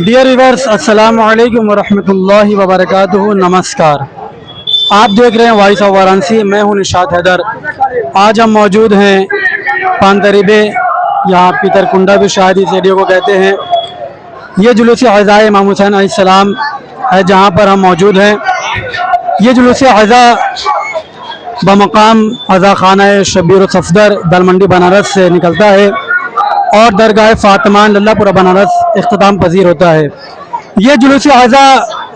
Dear viewers, अस्सलामु अलैकुम वरहमतुल्लाहि वबरकातुहू। नमस्कार, आप देख रहे हैं वॉइस ऑफ वाराणसी। मैं हूं निशात हैदर। आज हम मौजूद हैं पानतरीबे, यहाँ पितरकुंडा भी शायद इस एरिया को कहते हैं। ये जुलूस अज़ा इमाम हुसैन अलैहिस्सलाम है जहाँ पर हम मौजूद हैं। ये जुलूस अज़ा बमकाम अज़ा खाना शबीर सफदर दलमंडी बनारस से निकलता है और दरगाह फातिमान लल्लापुरा बनारस इख्तिताम पजीर होता है। ये जुलूस अज़ा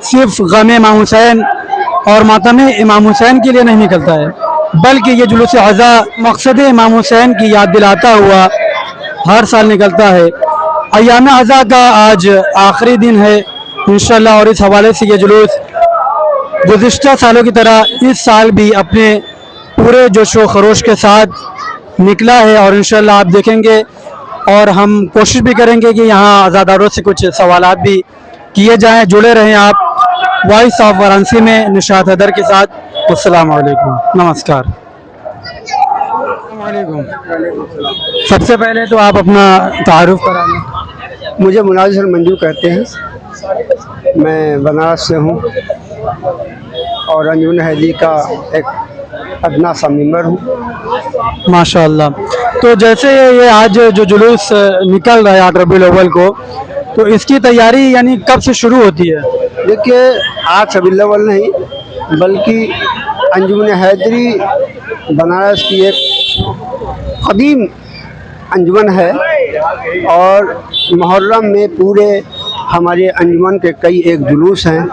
सिर्फ गम इमाम हुसैन और मातम इमाम हुसैन के लिए नहीं निकलता है, बल्कि ये जुलूस अज़ा मकसद इमाम हुसैन की याद दिलाता हुआ हर साल निकलता है। अय्याम अज़ा का आज आखिरी दिन है इंशाअल्लाह, और इस हवाले से ये जुलूस गुज़िश्ता सालों की तरह इस साल भी अपने पूरे जोशो खरोश के साथ निकला है। और इंशाअल्लाह आप देखेंगे और हम कोशिश भी करेंगे कि यहाँ अज़ादारों से कुछ सवालात भी किए जाएं। जुड़े रहें आप वॉइस ऑफ वाराणसी में निशात हैदर के साथ। अस्सलामु अलैकुम, नमस्कार। सबसे पहले तो आप अपना तारुफ कराएं। मुझे मुनाज़िर मंजू कहते हैं, मैं बनारस से हूँ और अंजुमन हैदी का एक अदना सा मेंबर हूँ। माशाअल्लाह। तो जैसे ये आज जो जुलूस निकल रहा है 8 रबीउल अव्वल को, तो इसकी तैयारी यानी कब से शुरू होती है? देखिए, 8 रबीउल अव्वल नहीं बल्कि अंजुमन हैदरी बनारस की एक कदीम अंजुमन है और मुहर्रम में पूरे हमारे अंजुमन के कई एक जुलूस हैं।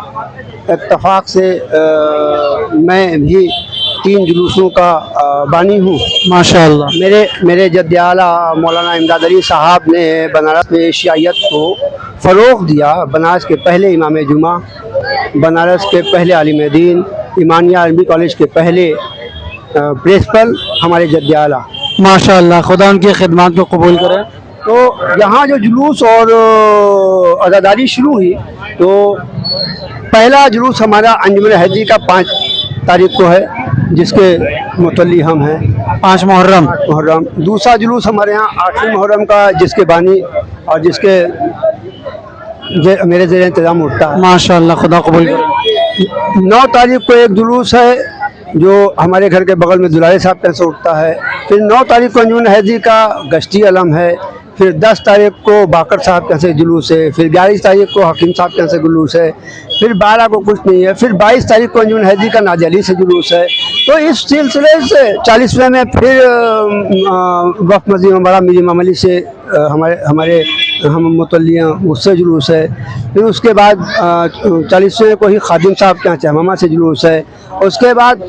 इत्तफाक से मैं भी 3 जुलूसों का बानी हूँ माशाअल्लाह। मेरे जद्द आला मौलाना इमदाद अली साहब ने बनारस में शियायत को फ़रोग़ दिया। बनारस के पहले इमाम जुमा, बनारस के पहले आलिम दीन, इमानिया अरबी कॉलेज के पहले प्रिंसिपल हमारे जद्द आला माशाअल्लाह, खुदा उनकी खिदमत को कबूल करे। तो यहाँ जो जुलूस और अज़ादारी शुरू हुई, तो पहला जुलूस हमारा अंजुमन हैदी का 5 तारीख को है, जिसके मुतल्ली हम हैं। 5 मुहर्रम। दूसरा जुलूस हमारे यहाँ 8वीं मुहर्रम का, जिसके बानी और जिसके मेरे ज़ेर इंतज़ाम उठता है। माशाअल्लाह, खुदा कबूल करे। 9 तारीख को एक जुलूस है जो हमारे घर के बगल में दुलारे साहब के से उठता है। फिर 9 तारीख को अंजुमन हैदी का गश्ती अलम है। फिर 10 तारीख को बाकर साहब के से जुलूस है। फिर 11 तारीख को हकीम साहब के से जुलूस है। फिर 12 को कुछ नहीं है। फिर 22 तारीख को अंजुमन हैदी का नाज़ अली से जुलूस है। तो इस सिलसिले से 40वें में फिर वफ़ मज़ीद बड़ा मीर इमाम अली से हमारे हम मुतल्लियाँ उससे जुलूस है। फिर उसके बाद 40वें को ही खादिम साहब के यहाँ चहमामा से जुलूस है। उसके बाद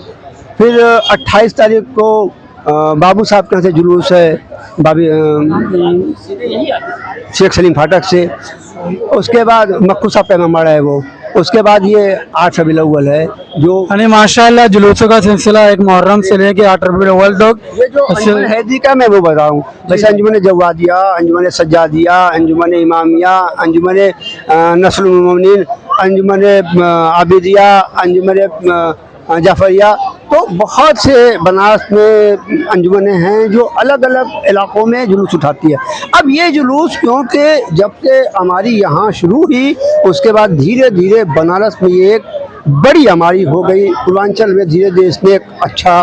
फिर 28 तारीख को बाबू साहब के यहाँ से जुलूस है, बाबी शेख सलीम फाटक से। उसके बाद मक्कू साहब का इमाम है वो। उसके बाद ये 8 रबीउल अव्वल है जो यानी माशाअल्लाह जुलूसों का सिलसिला एक मुहर्रम से लेके 8 रबीउल अव्वल तक। ये जो अंजुमन हैदी का मैं वो बताऊँ, जैसे अंजुमन जवादिया, अंजुमन सज्जादिया, अंजुमन इमामिया, अंजुमन नस्लुल मोमिनीन, अंजुमन आबिदिया, अंजुमन जाफरिया, तो बहुत से बनारस में अंजुमनें हैं जो अलग अलग इलाक़ों में जुलूस उठाती है। अब ये जुलूस क्योंकि जब से हमारी यहाँ शुरू हुई, उसके बाद धीरे धीरे बनारस में ये एक बड़ी हमारी हो गई। पूर्वांचल में धीरे धीरे इसने एक अच्छा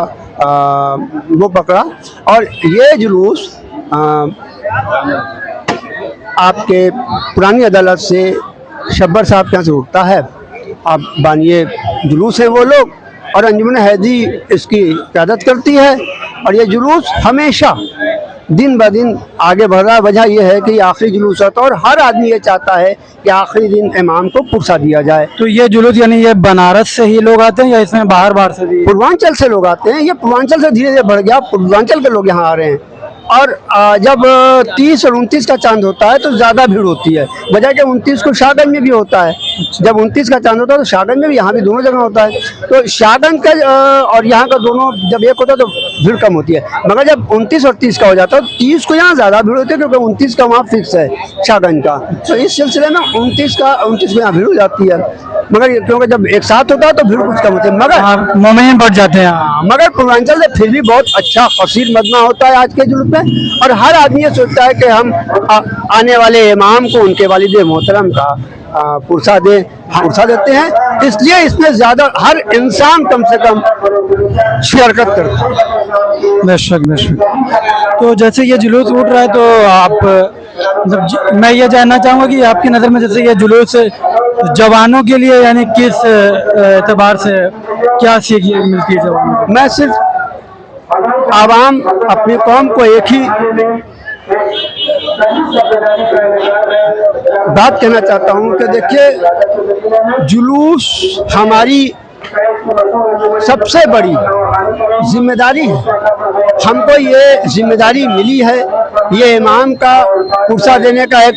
वो पकड़ा। और ये जुलूस आपके पुरानी अदालत से शब्बर साहब के यहाँ से उठता है। आप बानिए जुलूस हैं वो लोग, और अंजुमन हैदी इसकी क़यादत करती है। और ये जुलूस हमेशा दिन ब दिन आगे बढ़ रहा है। वजह यह है कि आखिरी जुलूस होता है और हर आदमी ये चाहता है कि आखिरी दिन इमाम को पुरसा दिया जाए। तो ये जुलूस यानी ये बनारस से ही लोग आते हैं या इसमें बाहर बाहर से भी? पूर्वांचल से लोग आते हैं। ये पूर्वांचल से धीरे धीरे बढ़ गया, पूर्वांचल के लोग यहाँ आ रहे हैं। और जब 30 और 29 का चांद होता है तो ज़्यादा भीड़ होती है, बजाय कि 29 को शाहगंज में भी होता है। जब 29 का चांद होता है तो शाहगंज में भी, यहाँ भी दोनों जगह होता है। तो शाहगंज का और यहाँ का दोनों जब एक होता है तो भीड़ कम होती है। मगर जब 29 और 30 का हो जाता है तो 30 को यहाँ ज़्यादा भीड़ होती है, क्योंकि 29 का वहाँ फिक्स है शाहगंज का। तो इस सिलसिले में 29 को यहाँ भीड़ हो जाती है। मगर क्योंकि जब एक साथ होता है तो भीड़ कुछ कम होती है, मगर मोमिन बढ़ जाते हैं। मगर पूर्वांचल से फिर भी बहुत अच्छा फसील मजमा होता है आज के जुलूस में। है। और हर आदमी ये सोचता है कि हम आने वाले इमाम को उनके वालिद मोहतरम का पुरसा देते हैं, इसलिए इसमें ज़्यादा हर इंसान कम से कम शिरकत करता है। बेशक बेशक। तो जैसे ये जुलूस उठ रहा है तो आप मतलब मैं ये जानना चाहूँगा कि आपकी नज़र में जैसे ये जुलूस जवानों के लिए यानी किस एतबार से क्या सीख मिलती है जवानों को? मैं सिर्फ आवाम अपनी कौम को एक ही बात कहना चाहता हूँ कि देखिए, जुलूस हमारी सबसे बड़ी जिम्मेदारी है। हमको ये जिम्मेदारी मिली है, ये इमाम का पुरसा देने का एक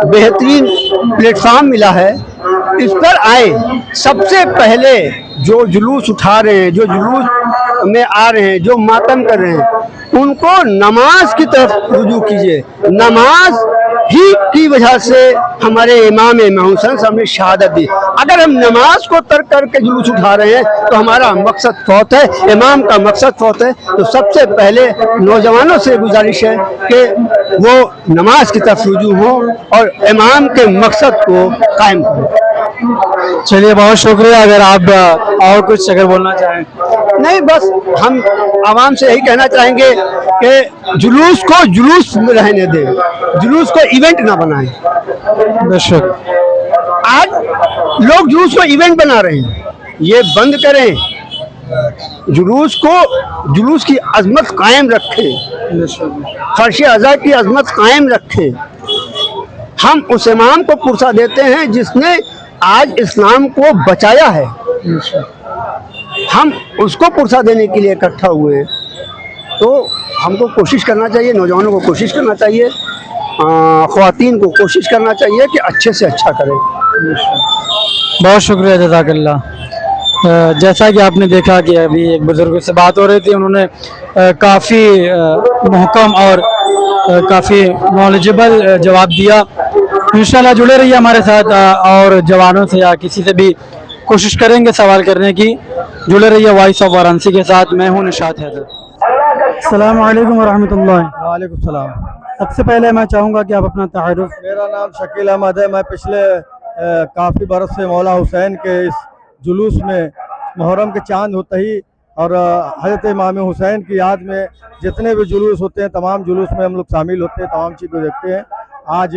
बेहतरीन प्लेटफॉर्म मिला है। इस पर आए, सबसे पहले जो जुलूस उठा रहे हैं, जो जुलूस में आ रहे हैं, जो मातम कर रहे हैं, उनको नमाज की तरफ रुजू कीजिए। नमाज ही की वजह से हमारे इमाम हुसैन साहब ने शहादत दी। अगर हम नमाज को तर्क करके जुलूस उठा रहे हैं तो हमारा मकसद फौत है, इमाम का मकसद फौत है। तो सबसे पहले नौजवानों से गुजारिश है कि वो नमाज की तरफ रुजू हों और इमाम के मकसद को कायम करें। चलिए, बहुत शुक्रिया। अगर आप और कुछ अगर बोलना चाहें। नहीं, बस हम आवाम से यही कहना चाहेंगे कि जुलूस को जुलूस में रहने दें, जुलूस को इवेंट ना बनाएं। बेशक। आज लोग जुलूस को इवेंट बना रहे हैं, ये बंद करें। जुलूस की अजमत कायम रखें, फर्श अज़ा की अजमत कायम रखें। हम उस इमाम को पुरसा देते हैं जिसने आज इस्लाम को बचाया है, हम उसको पुरसा देने के लिए इकट्ठा हुए। तो हमको कोशिश करना चाहिए, नौजवानों को कोशिश करना चाहिए, ख़वातीन को कोशिश करना चाहिए कि अच्छे से अच्छा करें। बहुत शुक्रिया, जज़ाकल्लाह। जैसा कि आपने देखा कि अभी एक बुज़ुर्ग से बात हो रही थी, उन्होंने काफ़ी मुहकम और काफ़ी नॉलेजेबल जवाब दिया। इंशाल्लाह जुड़े रहिए हमारे साथ और जवानों से या किसी से भी कोशिश करेंगे सवाल करने की। जुड़े रहिए वॉइस ऑफ वाराणसी के साथ। मैं हूँ निशात हैदर। अस्सलाम वालेकुम वरहमतुल्लाह। वालेकुम सलाम। सबसे पहले मैं चाहूँगा कि आप अपना तारुफ। मेरा नाम शकील अहमद है। मैं पिछले काफ़ी बरस से मौला हुसैन के इस जुलूस में मुहर्रम के चांद होते ही और हज़रत इमाम हुसैन की याद में जितने भी जुलूस होते हैं, तमाम जुलूस में हम लोग शामिल होते हैं, तमाम चीज़ को देखते हैं। आज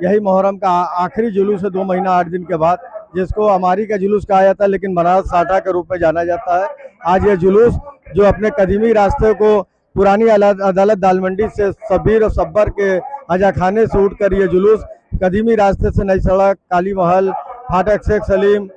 यही मुहर्रम का आखिरी जुलूस है 2 महीना 8 दिन के बाद, जिसको अमारी का जुलूस कहा जाता है लेकिन बनारस साटा के रूप में जाना जाता है। आज ये जुलूस जो अपने कदीमी रास्ते को पुरानी अदालत दालमंडी से सबीर और सब्बर के अजा खाने से उठ कर ये जुलूस कदीमी रास्ते से नई सड़क, काली महल, फाटक शेख सलीम,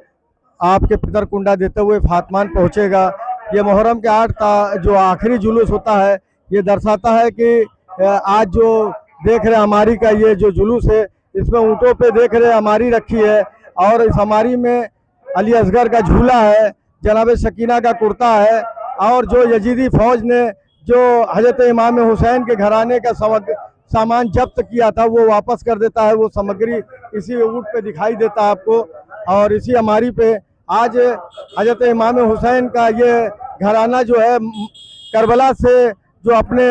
आपके पितरकुंडा देते हुए फातमान पहुँचेगा। ये मुहर्रम के 8 का जो आखिरी जुलूस होता है, ये दर्शाता है कि आज जो देख रहे हमारी का ये जो जुलूस है, इसमें ऊँटों पे देख रहे हमारी रखी है और इस हमारी में अली असगर का झूला है, जनाब शकीना का कुर्ता है और जो यजीदी फौज ने जो हजरत इमाम हुसैन के घराने का सामान जब्त किया था वो वापस कर देता है। वो सामग्री इसी ऊँट पे दिखाई देता है आपको। और इसी हमारी पे आज हजरत इमाम हुसैन का ये घराना जो है करबला से जो अपने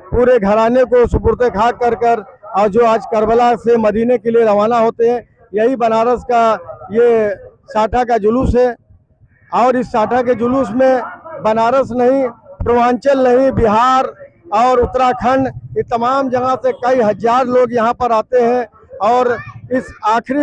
पूरे घराने को सुपुर्द खाक कर और जो आज करबला से मदीने के लिए रवाना होते हैं, यही बनारस का ये साटा का जुलूस है। और इस साटा के जुलूस में बनारस नहीं, पूर्वांचल नहीं, बिहार और उत्तराखंड, ये तमाम जगह से कई हजार लोग यहाँ पर आते हैं। और इस आखिरी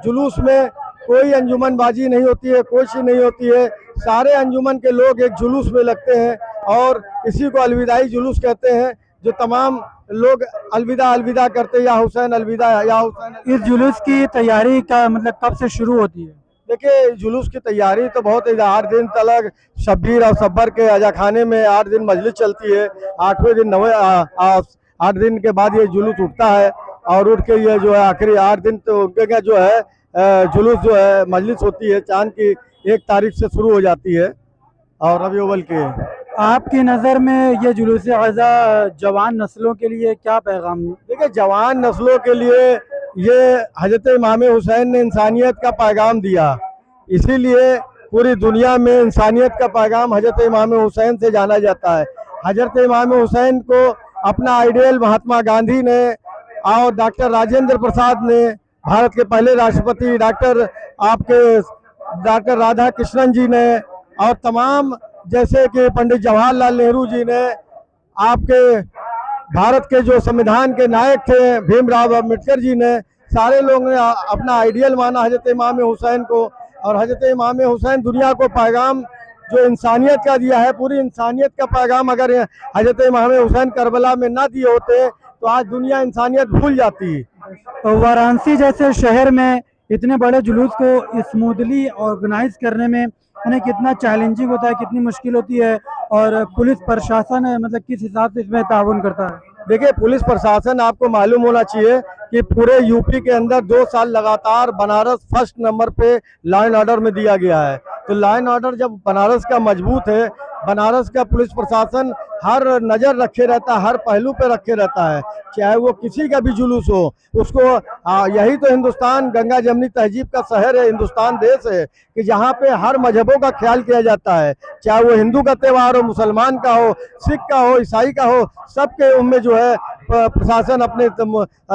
जुलूस में कोई अंजुमनबाजी नहीं होती है, कोई चीज़ नहीं होती है। सारे अंजुमन के लोग एक जुलूस में लगते हैं और इसी को अलविदाई जुलूस कहते हैं, जो तमाम लोग अलविदा अलविदा करते हैं, या हुसैन अलविदा, या हुसैन। इस जुलूस की तैयारी का मतलब कब से शुरू होती है? देखिए, जुलूस की तैयारी तो बहुत 8 दिन तक शब्बीर और सब्बर के अजा खाने में 8 दिन मजलिस चलती है। 8वें दिन 8 दिन के बाद ये जुलूस उठता है और उठ के ये जो है आखिरी 8 दिन तो उनके क्या जो है जुलूस जो है मजलिस होती है, चांद की 1 तारीख से शुरू हो जाती है और रबी अव्वल के। आपकी नज़र में ये जुलूस अज़ा जवान नस्लों के लिए क्या पैगाम? देखिए, जवान नस्लों के लिए ये हजरत इमाम हुसैन ने इंसानियत का पैगाम दिया, इसीलिए पूरी दुनिया में इंसानियत का पैगाम हजरत इमाम हुसैन से जाना जाता है। हजरत इमाम हुसैन को अपना आइडियल महात्मा गांधी ने और डॉक्टर राजेंद्र प्रसाद ने, भारत के पहले राष्ट्रपति डॉक्टर राधा कृष्णन जी ने, और तमाम जैसे कि पंडित जवाहरलाल नेहरू जी ने, आपके भारत के जो संविधान के नायक थे भीमराव अम्बेडकर जी ने, सारे लोगों ने अपना आइडियल माना हजरत इमाम हुसैन को। और हजरत इमाम हुसैन दुनिया को पैगाम जो इंसानियत का दिया है, पूरी इंसानियत का पैगाम अगर हजरत इमाम हुसैन करबला में ना दिए होते तो आज दुनिया इंसानियत भूल जाती। तो वाराणसी जैसे शहर में इतने बड़े जुलूस को स्मूथली ऑर्गेनाइज करने में यानी कितना चैलेंजिंग होता है, कितनी मुश्किल होती है, और पुलिस प्रशासन है मतलब किस हिसाब से इसमें ताउन करता है? देखिए, पुलिस प्रशासन आपको मालूम होना चाहिए कि पूरे यूपी के अंदर 2 साल लगातार बनारस फर्स्ट नंबर पे लॉ एंड ऑर्डर में दिया गया है। तो लॉ एंड ऑर्डर जब बनारस का मजबूत है, बनारस का पुलिस प्रशासन हर नज़र रखे रहता है, हर पहलू पे रखे रहता है, चाहे वो किसी का भी जुलूस हो उसको। यही तो हिंदुस्तान गंगा जमनी तहजीब का शहर है, हिंदुस्तान देश है कि जहाँ पे हर मजहबों का ख्याल किया जाता है, चाहे वो हिंदू का त्यौहार हो, मुसलमान का हो, सिख का हो, ईसाई का हो, सबके उनमें जो है प्रशासन अपने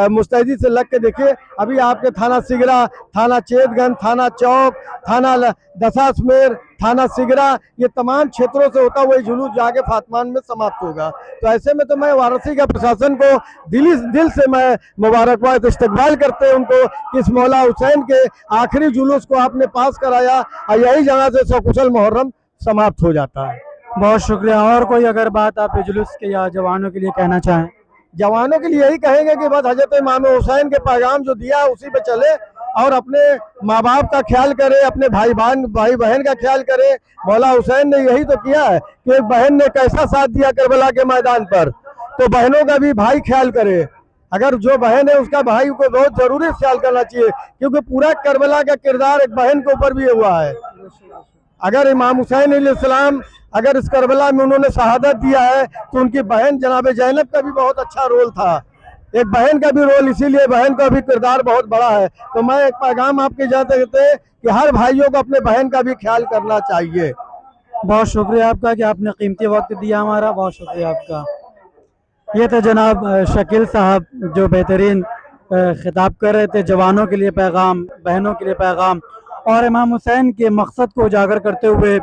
मुस्तैदी से लग के। देखिए, अभी आपके थाना सिगरा, थाना चेतगंज, थाना चौक, थाना दशाश्मेर, थाना सिगरा, ये तमाम क्षेत्रों से होता हुआ जुलूस जाके फातमान में समाप्त होगा। तो ऐसे में तो मैं वाराणसी का प्रशासन को दिल से मैं मुबारकबाद इस्तकबाल करते हैं उनको कि इस मौला हुसैन के आखिरी जुलूस को आपने पास कराया और यही जगह से सकुशल मुहर्रम समाप्त हो जाता है। बहुत शुक्रिया। और कोई अगर बात आप जुलूस के या जवानों के लिए कहना चाहें? जवानों के लिए यही कहेंगे कि बस हजरत इमाम हुसैन के पैगाम जो दिया उसी पे चले और अपने माँ बाप का ख्याल करे, अपने भाई बहन का ख्याल करे। मौला हुसैन ने यही तो किया है कि एक बहन ने कैसा साथ दिया करबला के मैदान पर, तो बहनों का भी भाई ख्याल करे। अगर जो बहन है उसका भाई को बहुत जरूरी ख्याल करना चाहिए, क्योंकि पूरा करबला का किरदार एक बहन के ऊपर भी हुआ है। अगर इमाम हुसैन अलैहिस्सलाम अगर इस करबला में उन्होंने शहादत दिया है तो उनकी बहन जनाब ज़ैनब का भी बहुत अच्छा रोल था, एक बहन का भी रोल, इसीलिए बहन का भी किरदार बहुत बड़ा है। तो मैं एक पैगाम आपके जाते रहते कि हर भाइयों को अपने बहन का भी ख्याल करना चाहिए। बहुत शुक्रिया आपका कि आपने कीमती वक्त दिया हमारा, बहुत शुक्रिया आपका। ये थे जनाब शकील साहब जो बेहतरीन खिताब कर रहे थे, जवानों के लिए पैगाम, बहनों के लिए पैगाम, और इमाम हुसैन के मकसद को उजागर करते हुए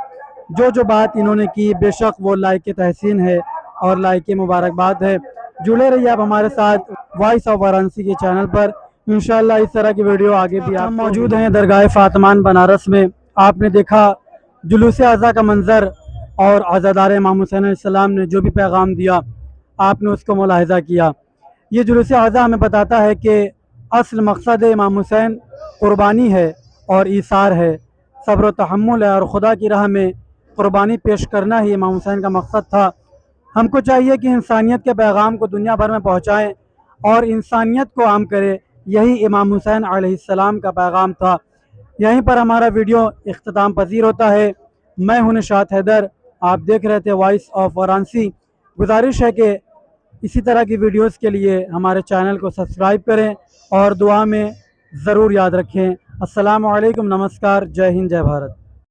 जो बात इन्होंने की बेशक वो लायक तहसीन है और लायक मुबारकबाद है। जुड़े रहिए आप हमारे साथ वॉइस ऑफ वाराणसी के चैनल पर, इंशाल्लाह इस तरह की वीडियो आगे भी आप मौजूद हैं दरगाह फातमान बनारस में। आपने देखा जुलूस आज़ा का मंज़र और आज़ादार इमाम हुसैन अलैहिस्सलाम ने जो भी पैगाम दिया आपने उसको मुलाहिज़ा किया। ये जुलूस आज़ा हमें बताता है कि असल मकसद इमाम हुसैन क़ुरबानी है और ईसार है, सब्र व तहम्मुल है, और खुदा की राह में क़ुरबानी पेश करना ही इमाम हुसैन का मकसद था। हमको चाहिए कि इंसानियत के पैगाम को दुनिया भर में पहुँचाएँ और इंसानियत को आम करें, यही इमाम हुसैन अलैहिस्सलाम का पैगाम था। यहीं पर हमारा वीडियो इख्तिताम पजीर होता है। मैं हूं निशात हैदर, आप देख रहे थे वॉइस ऑफ वाराणसी। गुजारिश है कि इसी तरह की वीडियोस के लिए हमारे चैनल को सब्सक्राइब करें और दुआ में ज़रूर याद रखें। अस्सलामु अलैकुम, नमस्कार, जय हिंद, जय भारत।